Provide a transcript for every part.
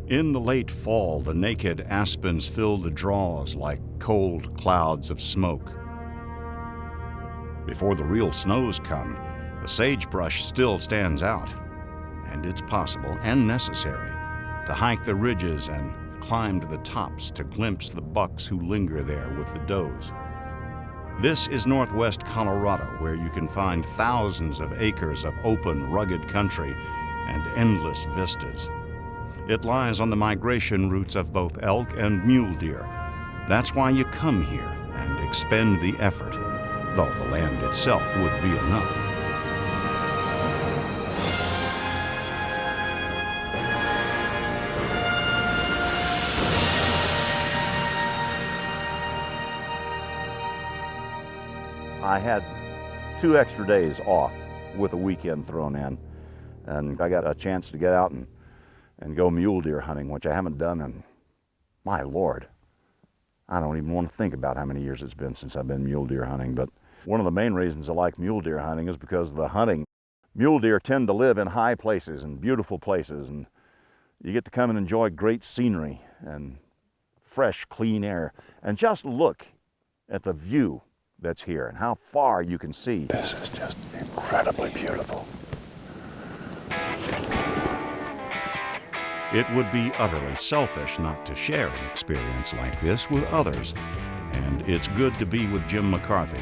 In the late fall, the naked aspens fill the draws like cold clouds of smoke. Before the real snows come, the sagebrush still stands out, and it's possible and necessary to hike the ridges and climb to the tops to glimpse the bucks who linger there with the does. This is northwest Colorado, where you can find thousands of acres of open, rugged country and endless vistas. It lies on the migration routes of both elk and mule deer. That's why you come here and expend the effort, though the land itself would be enough. I had 2 extra days off with a weekend thrown in, and I got a chance to get out and go mule deer hunting, which I haven't done in, my Lord, I don't even want to think about how many years it's been since I've been mule deer hunting. But one of the main reasons I like mule deer hunting is because of the hunting. Mule deer tend to live in high places and beautiful places, and you get to come and enjoy great scenery and fresh, clean air, and just look at the view that's here and how far you can see. This is just incredibly beautiful. It would be utterly selfish not to share an experience like this with others, and it's good to be with Jim McCarthy,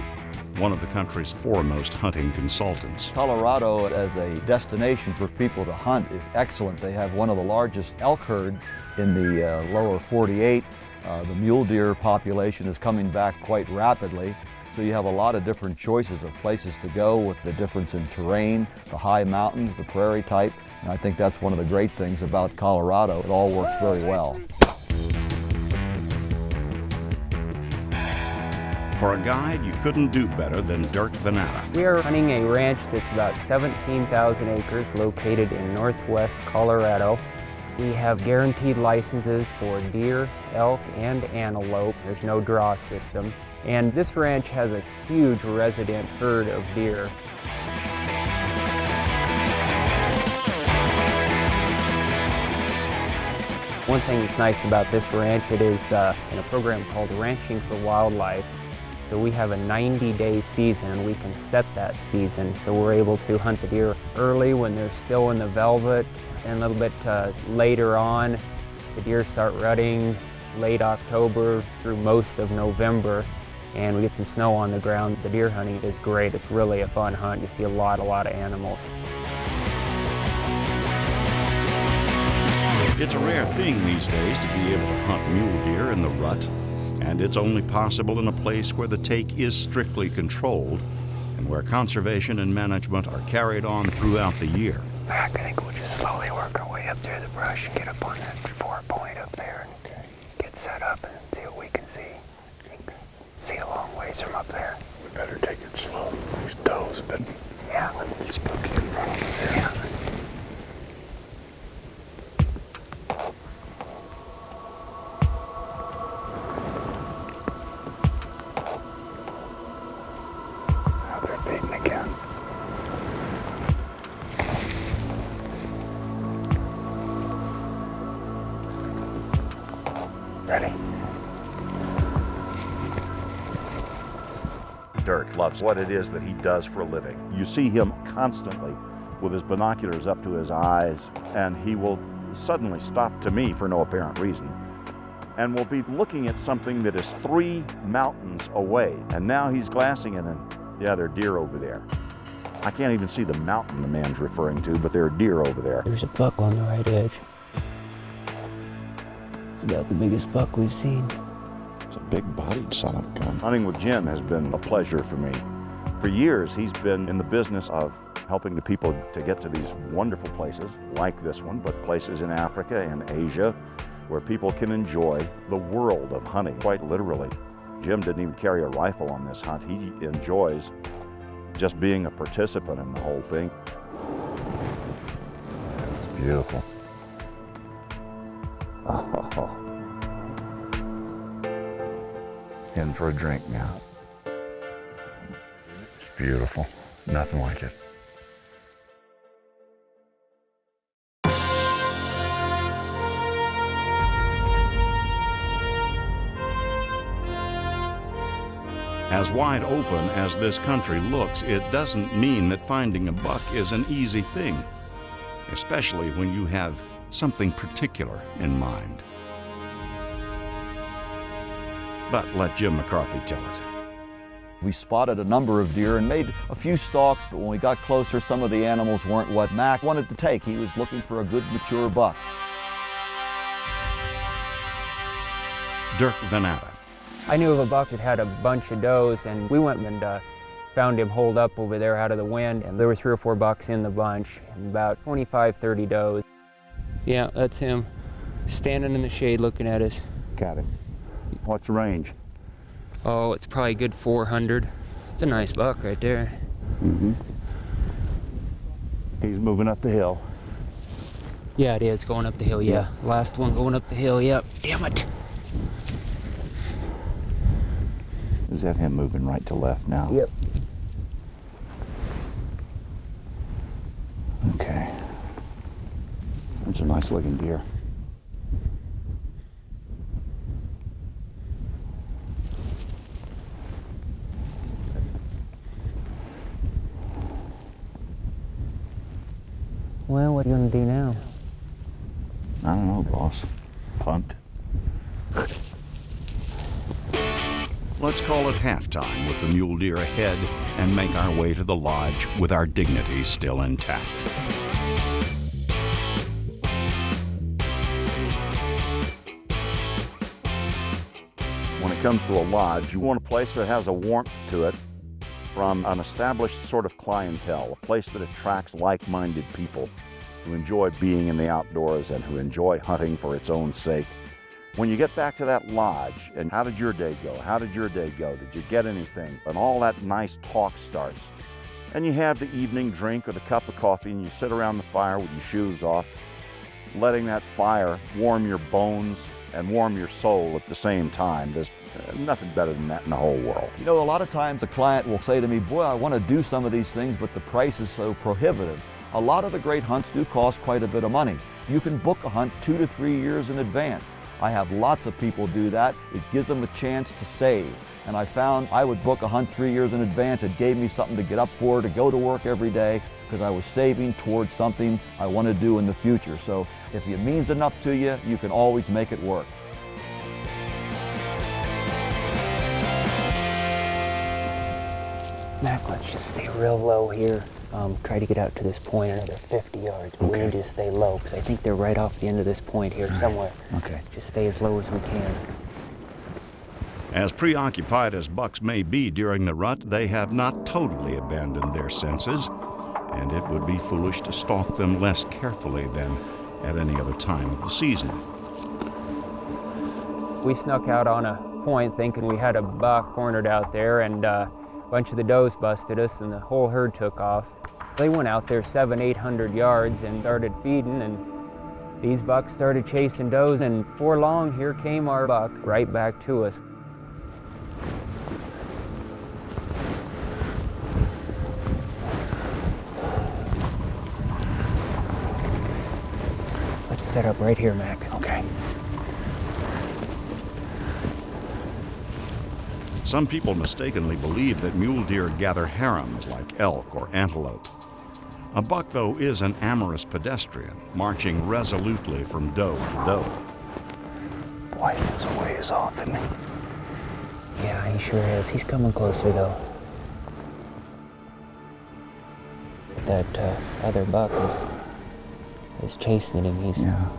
one of the country's foremost hunting consultants. Colorado as a destination for people to hunt is excellent. They have one of the largest elk herds in the lower 48. The mule deer population is coming back quite rapidly. So you have a lot of different choices of places to go with the difference in terrain, the high mountains, the prairie type. And I think that's one of the great things about Colorado. It all works very well. For a guide, you couldn't do better than Dirk Venata. We are hunting a ranch that's about 17,000 acres located in northwest Colorado. We have guaranteed licenses for deer, elk, and antelope. There's no draw system. And this ranch has a huge resident herd of deer. One thing that's nice about this ranch, it is in a program called Ranching for Wildlife. So we have a 90-day season, and we can set that season. So we're able to hunt the deer early when they're still in the velvet, and a little bit later on. The deer start rutting late October through most of November, and we get some snow on the ground. The deer hunting is great. It's really a fun hunt. You see a lot of animals. It's a rare thing these days to be able to hunt mule deer in the rut, and it's only possible in a place where the take is strictly controlled and where conservation and management are carried on throughout the year. I think we'll just slowly work our way up through the brush and get up on that 4-point up there and get set up and see what we can see. You can see a long ways from up there. We better take it slow. These does a bit. Yeah. It's spooky in front of there. Yeah. Now they're beating again. Ready? Dirk loves what it is that he does for a living. You see him constantly with his binoculars up to his eyes, and he will suddenly stop to me for no apparent reason, and will be looking at something that is 3 mountains away. And now he's glassing it, and yeah, there are deer over there. I can't even see the mountain the man's referring to, but there are deer over there. There's a buck on the right edge. It's about the biggest buck we've seen. It's a big-bodied son of a gun. Hunting with Jim has been a pleasure for me. For years, he's been in the business of helping the people to get to these wonderful places like this one, but places in Africa and Asia where people can enjoy the world of hunting, quite literally. Jim didn't even carry a rifle on this hunt. He enjoys just being a participant in the whole thing. It's beautiful. Oh. In for a drink now. It's beautiful. Nothing like it. As wide open as this country looks, it doesn't mean that finding a buck is an easy thing, especially when you have something particular in mind. But let Jim McCarthy tell it. We spotted a number of deer and made a few stalks, but when we got closer, some of the animals weren't what Mac wanted to take. He was looking for a good mature buck. Dirk Vanatta. I knew of a buck that had a bunch of does, and we went and found him holed up over there out of the wind, and there were 3 or 4 bucks in the bunch, and about 25, 30 does. Yeah, that's him, standing in the shade looking at us. Got him. What's the range? Oh, it's probably a good 400. It's a nice buck right there. Mm-hmm. He's moving up the hill. Yeah, it is going up the hill, yeah. Last one going up the hill, yep. Damn it. Is that him moving right to left now? Yep. Okay. That's a nice looking deer. Well, what are you gonna do now? I don't know, boss. Punt. Let's call it halftime with the mule deer ahead and make our way to the lodge with our dignity still intact. When it comes to a lodge, you want a place that has a warmth to it from an established sort of clientele, a place that attracts like-minded people who enjoy being in the outdoors and who enjoy hunting for its own sake. When you get back to that lodge, and how did your day go? How did your day go? Did you get anything? And all that nice talk starts. And you have the evening drink or the cup of coffee, and you sit around the fire with your shoes off, letting that fire warm your bones and warm your soul at the same time. There's nothing better than that in the whole world. You know, a lot of times a client will say to me, boy, I want to do some of these things, but the price is so prohibitive. A lot of the great hunts do cost quite a bit of money. You can book a hunt 2 to 3 years in advance. I have lots of people do that. It gives them a chance to save. And I found I would book a hunt 3 years in advance. It gave me something to get up for, to go to work every day, because I was saving towards something I want to do in the future. So if it means enough to you, you can always make it work. Mac, let's just stay real low here. Try to get out to this point another 50 yards. But we need to stay low, because I think they're right off the end of this point here somewhere. Okay. Just stay as low as we can. As preoccupied as bucks may be during the rut, they have not totally abandoned their senses, and it would be foolish to stalk them less carefully than at any other time of the season. We snuck out on a point thinking we had a buck cornered out there, and a bunch of the does busted us, and the whole herd took off. They went out there 700-800 yards and started feeding, and these bucks started chasing does, and before long, here came our buck right back to us. Let's set up right here, Mac. Okay. Some people mistakenly believe that mule deer gather harems like elk or antelope. A buck, though, is an amorous pedestrian, marching resolutely from doe to doe. Boy, he's a ways off, isn't he? Yeah, he sure is. He's coming closer, though. That other buck is chasing him. Yeah.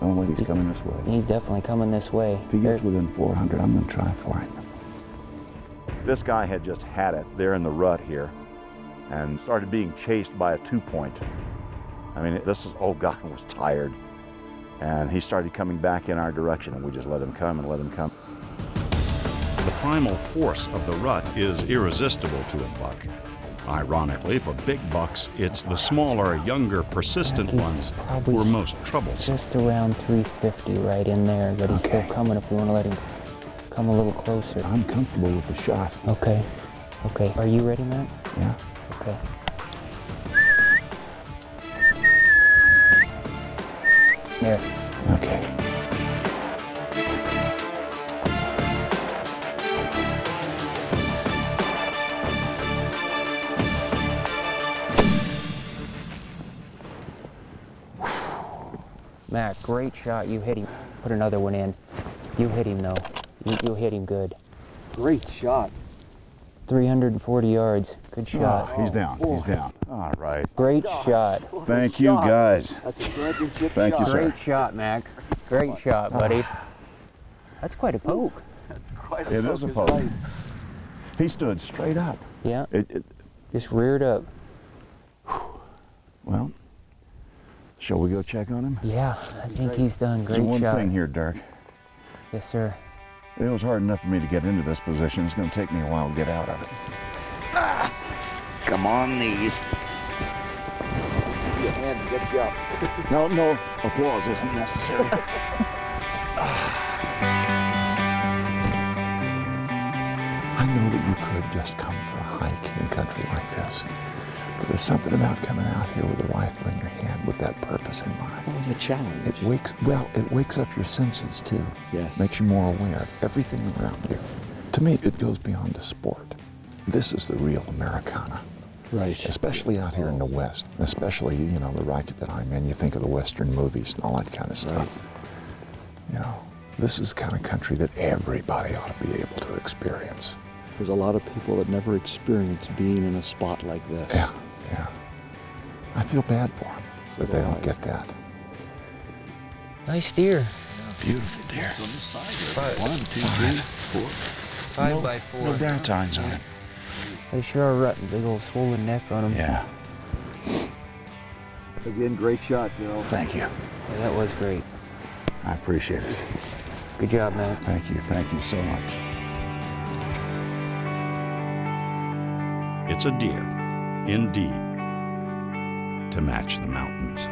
Oh, wait, he's coming this way. He's definitely coming this way. If he gets within 400, I'm going to try for it. This guy had just had it there in the rut here and started being chased by a 2-point. I mean, this old guy was tired, and he started coming back in our direction, and we just let him come and let him come. The primal force of the rut is irresistible to a buck. Ironically, for big bucks, it's the smaller, younger, persistent ones who are most troublesome. Just around 350 right in there, but he's still coming if we want to let him come a little closer. I'm comfortable with the shot. Okay. Okay. Are you ready, Matt? Yeah. Okay. There. Okay. Mac, great shot. You hit him. Put another one in. You hit him though. You hit him good. Great shot. 340 yards. Good shot. Oh, he's down. He's down. All right. Great shot. Thank you, guys. That's a championship Thank you, sir. Great shot, Mac. Great shot, buddy. That's quite a poke. It is a poke. He stood straight up. Yeah. It Just reared up. well, shall we go check on him? Yeah, I think he's done. There's Great one shot. thing here, Dirk. Yes, sir. It was hard enough for me to get into this position. It's going to take me a while to get out of it. Come on, knees. Your hand gets you up. No applause isn't necessary. I know that you could just come for a hike in country like this, but there's something about coming out here with a rifle in your hand with that purpose in mind. It was a challenge. It wakes up your senses too. Yes. Makes you more aware of everything around you. To me, it goes beyond a sport. This is the real Americana. Right. Especially out here in the West, especially, you know, the racket that I'm in. You think of the Western movies and all that kind of stuff. You know, this is the kind of country that everybody ought to be able to experience. There's a lot of people that never experience being in a spot like this. Yeah. I feel bad for them that they don't get that. Nice deer. Beautiful deer. Five. 1, 2, 3, 4. 5 by 4. No down tines on it. They sure are rutting. Big old swollen neck on them. Yeah. Again, great shot, Gerald. Thank you. Yeah, that was great. I appreciate it. Good job, man. Thank you so much. It's a deer, indeed, to match the mountains.